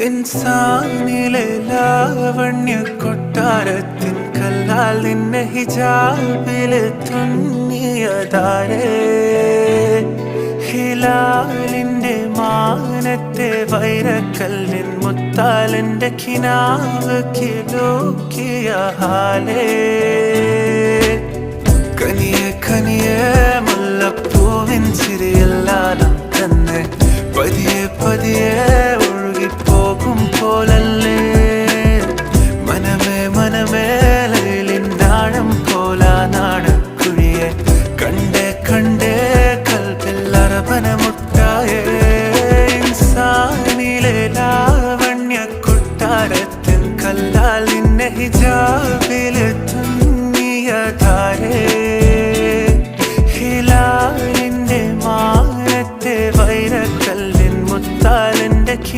ഇൻസാനിലെ ലാവണ്യ കൊട്ടാരത്തിൻ കല്ലാൽ നിന്നെ ഹിജാബില് തുന്നിയതാരേ ഹിലാലിന്റെ മാനത്തെ വൈരക്കല്ലിൻ മുത്താലിന്റെ കിനാവ് കിലോക്കിയ ഹാലേ കനിയെ കനിയെ മുല്ലപ്പൂവിൻ ചിരിയെല്ലാം തന്നെ പതിയെ പതിയെ ഒഴുകിപ്പോകും പോലല്ലേ മനമേ മനമേ ലൈലിനാഴം പോലാനാണ് കുഴിയെ കണ്ടേ കണ്ടേ കൽപ്പിൽ അറബന മുട്ടായേ ഇൻസാനിലെ